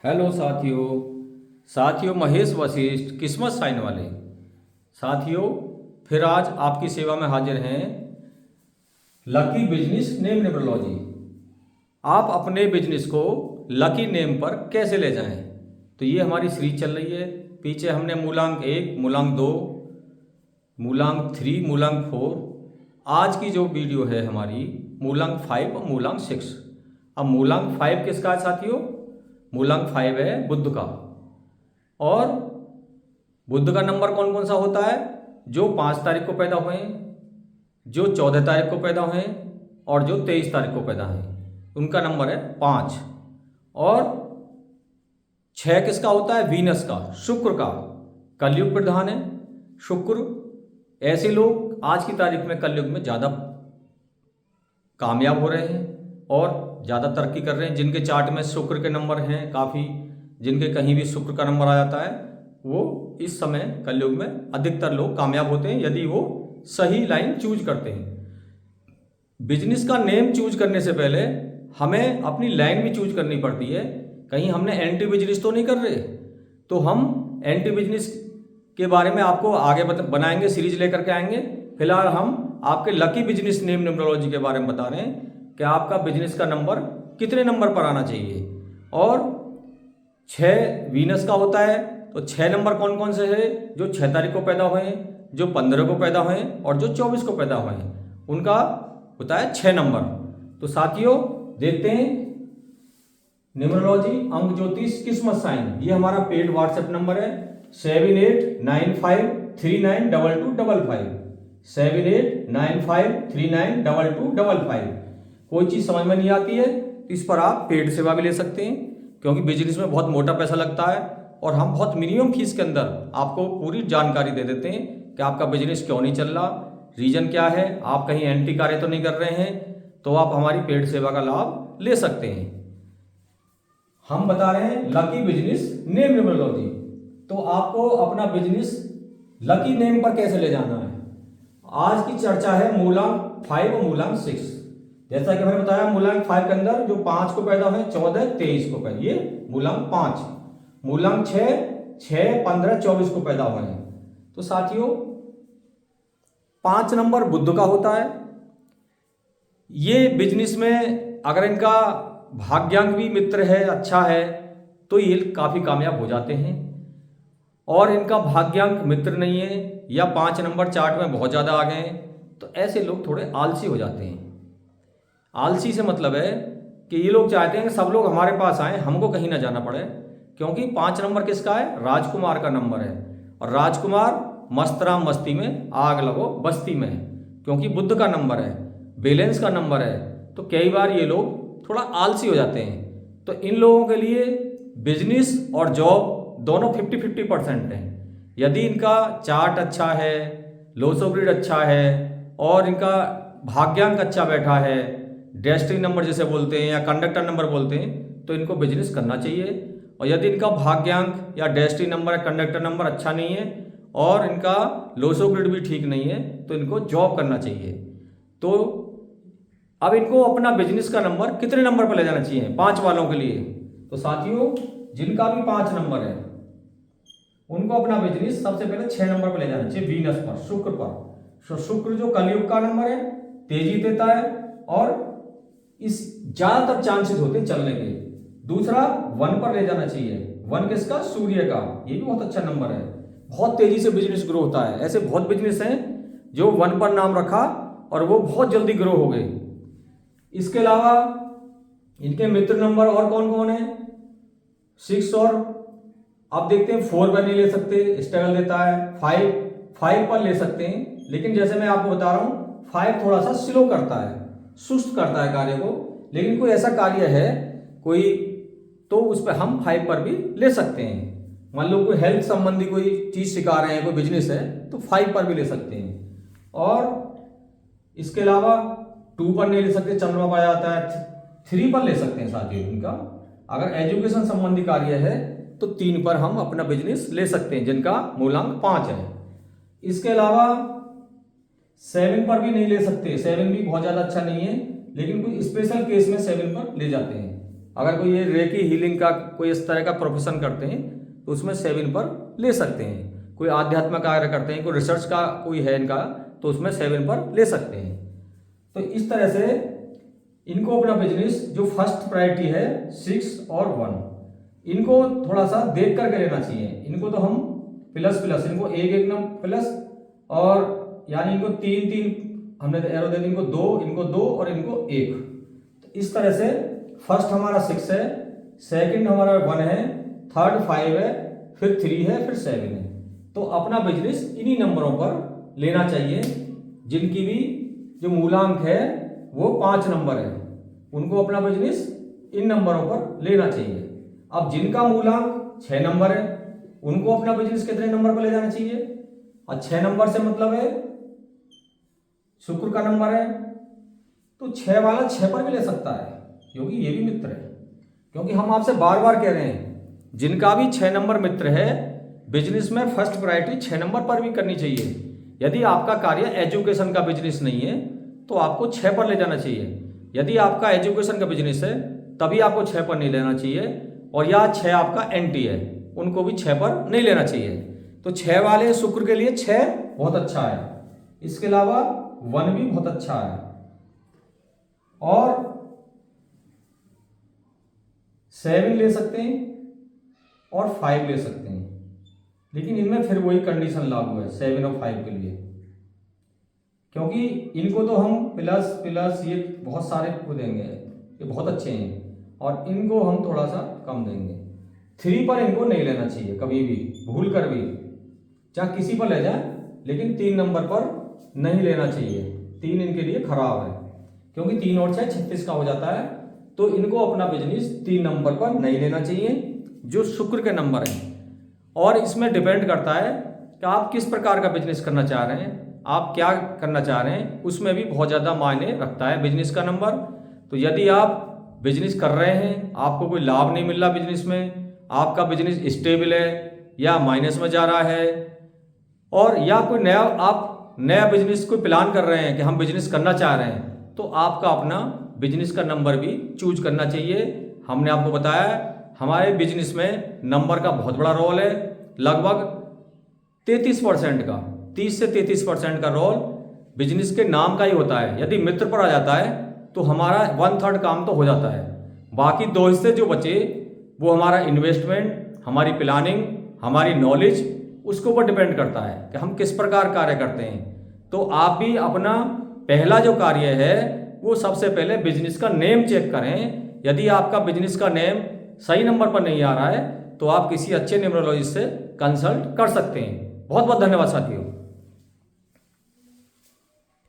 Hello साथियों। महेश वशिष्ठ किस्मत sign वाले साथियों, फिर आज आपकी सेवा में हाजिर हैं लकी बिजनेस नेम न्यूमरोलॉजी। आप अपने बिजनेस को लकी नेम पर कैसे ले जाएं, तो ये हमारी सीरीज चल रही है। पीछे हमने मूलांक 1, मूलांक 2, मूलांक 3, मूलांक 4। आज की जो वीडियो है हमारी मूलांक 5 और मूलांक 6। अब मूलांक 5 किसका है साथियों? मूलांक 5 है बुध का। और बुध का नंबर कौन कौन सा होता है? जो 5 तारीख को पैदा हुए, जो 14 तारीख को पैदा हुए और जो 23 तारीख को पैदा हैं, उनका नंबर है 5। और 6 किसका होता है? वीनस का, शुक्र का। कलयुग प्रधान है शुक्र। ऐसे लोग आज की तारीख में कलयुग में ज़्यादा कामयाब हो रहे हैं और ज़्यादा तरक्की कर रहे हैं। जिनके चार्ट में शुक्र के नंबर हैं काफ़ी, जिनके कहीं भी शुक्र का नंबर आ जाता है, वो इस समय कलयुग में अधिकतर लोग कामयाब होते हैं यदि वो सही लाइन चूज करते हैं। बिजनेस का नेम चूज करने से पहले हमें अपनी लाइन भी चूज करनी पड़ती है। कहीं हमने एंटी बिजनेस तो नहीं कर रहे। तो हम एंटी बिजनेस के बारे में आपको आगे बनाएंगे, सीरीज लेकर के आएंगे। फिलहाल हम आपके लकी बिजनेस नेम न्यूमरोलॉजी के बारे में बता रहे हैं कि आपका बिजनेस का नंबर कितने नंबर पर आना चाहिए। और 6 वीनस का होता है, तो 6 नंबर कौन कौन से हैं? जो 6 तारीख को पैदा हुए हैं, जो 15 को पैदा हुए हैं और जो 24 को पैदा हुए हैं, उनका होता है 6 नंबर। तो साथियों देखते हैं न्यूमरोलॉजी अंक ज्योतिष किस्मत साइन। ये हमारा पेड व्हाट्सएप नंबर है 7895392255 7895392255। कोई चीज़ समझ में नहीं आती है तो इस पर आप पेड सेवा भी ले सकते हैं, क्योंकि बिजनेस में बहुत मोटा पैसा लगता है और हम बहुत मिनिमम फीस के अंदर आपको पूरी जानकारी दे देते हैं कि आपका बिजनेस क्यों नहीं चल रहा, रीजन क्या है, आप कहीं एंटी कार्य तो नहीं कर रहे हैं, तो आप हमारी पेड सेवा का लाभ ले सकते हैं। हम बता रहे हैं लकी बिजनेस नेम न्यूमरोलॉजी। तो आपको अपना बिजनेस लकी नेम पर कैसे ले जाना है, आज की चर्चा है मूलांक 5 और मूलांक 6। जैसा कि मैंने बताया मूलांक 5 के अंदर जो 5 को पैदा हुए, 14, 23 को पैदा, ये मूलांक 5। मूलांक 6, 15, 24 को पैदा हुए हैं। तो साथियों 5 नंबर बुध का होता है। ये बिजनेस में अगर इनका भाग्यांक भी मित्र है, अच्छा है, तो ये काफ़ी कामयाब हो जाते हैं। और इनका भाग्यांक मित्र नहीं है या 5 नंबर चार्ट में बहुत ज़्यादा आ गए हैं, तो ऐसे लोग थोड़े आलसी हो जाते हैं। आलसी से मतलब है कि ये लोग चाहते हैं कि सब लोग हमारे पास आएँ, हमको कहीं ना जाना पड़े। क्योंकि 5 नंबर किसका है? राजकुमार का नंबर है। और राजकुमार मस्तराम मस्ती में आग लगो बस्ती में, क्योंकि बुध का नंबर है, बैलेंस का नंबर है। तो कई बार ये लोग थोड़ा आलसी हो जाते हैं। तो इन लोगों के लिए बिजनेस और जॉब दोनों 50-50% हैं। यदि इनका चार्ट अच्छा है, लोसो ग्रिड अच्छा है और इनका भाग्यांक अच्छा बैठा है, डेस्टिनी नंबर जैसे बोलते हैं या कंडक्टर नंबर बोलते हैं, तो इनको बिजनेस करना चाहिए। और यदि इनका भाग्यांक या डेस्टिनी नंबर या कंडक्टर नंबर अच्छा नहीं है और इनका लोसो ग्रिड भी ठीक नहीं है, तो इनको जॉब करना चाहिए। तो अब इनको अपना बिजनेस का नंबर कितने नंबर पर ले जाना चाहिए 5 वालों के लिए? तो साथियों जिनका भी 5 नंबर है उनको अपना बिजनेस सबसे पहले 6 नंबर पर ले जाना चाहिए, वीनस पर, शुक्र पर। शुक्र जो कलयुग का नंबर है, तेजी देता है और इस ज्यादातर चांसेस होते हैं चलने के। दूसरा 1 पर ले जाना चाहिए। 1 किसका? सूर्य का। ये भी बहुत अच्छा नंबर है, बहुत तेजी से बिजनेस ग्रो होता है। ऐसे बहुत बिजनेस हैं जो 1 पर नाम रखा और वो बहुत जल्दी ग्रो हो गए। इसके अलावा इनके मित्र नंबर और कौन कौन है? 6 और आप देखते हैं 4 पर नहीं ले सकते, स्ट्रगल देता है। 5 पर ले सकते हैं, लेकिन जैसे मैं आपको बता रहा हूं 5 थोड़ा सा स्लो करता है, सुस्त करता है कार्य को। लेकिन कोई ऐसा कार्य है कोई, तो उस पर हम 5 पर भी ले सकते हैं। मान लो कोई हेल्थ संबंधी कोई चीज सिखा रहे हैं, कोई बिजनेस है, तो 5 पर भी ले सकते हैं। और इसके अलावा 2 पर नहीं ले सकते, चंद्रमा पाया जाता है। 3 पर ले सकते हैं साथियों इनका। अगर एजुकेशन संबंधी कार्य है तो 3 पर हम अपना बिजनेस ले सकते हैं, जिनका मूलांक 5 है। इसके अलावा 7 पर भी नहीं ले सकते, 7 भी बहुत ज्यादा अच्छा नहीं है, लेकिन कुछ स्पेशल केस में 7 पर ले जाते हैं। अगर कोई ये रेकी हीलिंग का कोई इस तरह का प्रोफेशन करते हैं तो उसमें 7 पर ले सकते हैं। कोई आध्यात्मिक कार्य करते हैं, कोई रिसर्च का कोई है इनका, तो उसमें 7 पर ले सकते हैं। तो इस तरह से इनको अपना बिजनेस जो फर्स्ट प्रायोरिटी है 6 और 1, इनको थोड़ा सा देख करके लेना चाहिए। इनको तो हम प्लस प्लस, इनको एक नंबर प्लस, और यानी इनको 3 हमने एरो दे दी, इनको 2, इनको 2 और इनको 1। तो इस तरह से फर्स्ट हमारा 6 है, सेकंड हमारा 1 है, थर्ड 5 है, फिर 3 है, फिर 7 है। तो अपना बिजनेस इन्हीं नंबरों पर लेना चाहिए। जिनकी भी जो मूलांक है वो 5 नंबर है, उनको अपना बिजनेस इन नंबरों पर लेना चाहिए। अब जिनका मूलांक 6 नंबर है, उनको अपना बिजनेस कितने नंबर पर ले जाना चाहिए? और 6 नंबर से मतलब है शुक्र का नंबर है, तो 6 वाला 6 पर भी ले सकता है, क्योंकि ये भी मित्र है। क्योंकि हम आपसे बार बार कह रहे हैं, जिनका भी 6 नंबर मित्र है, बिजनेस में फर्स्ट प्रायोरिटी 6 नंबर पर भी करनी चाहिए। यदि आपका कार्य एजुकेशन का बिजनेस नहीं है तो आपको 6 पर ले जाना चाहिए। यदि आपका एजुकेशन का बिजनेस है तभी आपको 6 पर नहीं लेना चाहिए, और या 6 आपका एनटी है, उनको भी 6 पर नहीं लेना चाहिए। तो 6 वाले शुक्र के लिए 6 बहुत अच्छा है, इसके अलावा 1 भी बहुत अच्छा है, और 7 ले सकते हैं और 5 ले सकते हैं। लेकिन इनमें फिर वही कंडीशन लागू है 7 और 5 के लिए, क्योंकि इनको तो हम प्लस प्लस ये बहुत सारे को देंगे, ये बहुत अच्छे हैं, और इनको हम थोड़ा सा कम देंगे। 3 पर इनको नहीं लेना चाहिए कभी भी, भूल कर भी, चाहे किसी पर ले जाए, लेकिन 3 नंबर पर नहीं लेना चाहिए। 3 इनके लिए खराब है, क्योंकि 3 और 6 36 का हो जाता है। तो इनको अपना बिजनेस 3 नंबर पर नहीं लेना चाहिए, जो शुक्र के नंबर हैं। और इसमें डिपेंड करता है कि आप किस प्रकार का बिजनेस करना चाह रहे हैं, आप क्या करना चाह रहे हैं, उसमें भी बहुत ज़्यादा मायने रखता है बिजनेस का नंबर। तो यदि आप बिजनेस कर रहे हैं, आपको कोई लाभ नहीं मिल रहा बिजनेस में, आपका बिजनेस स्टेबल है या माइनस में जा रहा है, और या कोई नया बिजनेस कोई प्लान कर रहे हैं कि हम बिजनेस करना चाह रहे हैं, तो आपका अपना बिजनेस का नंबर भी चूज करना चाहिए। हमने आपको बताया हमारे बिजनेस में नंबर का बहुत बड़ा रोल है, लगभग 33% का, 30 से 33% का रोल बिजनेस के नाम का ही होता है। यदि मित्र पर आ जाता है तो हमारा 1/3 काम तो हो जाता है। बाकी 2 हिस्से जो बचे वो हमारा इन्वेस्टमेंट, हमारी प्लानिंग, हमारी नॉलेज, उसके ऊपर डिपेंड करता है कि हम किस प्रकार कार्य करते हैं। तो आप भी अपना पहला जो कार्य है वो सबसे पहले बिजनेस का नेम चेक करें। यदि आपका बिजनेस का नेम सही नंबर पर नहीं आ रहा है तो आप किसी अच्छे न्यूमरोलॉजिस्ट से कंसल्ट कर सकते हैं। बहुत बहुत धन्यवाद साथियों।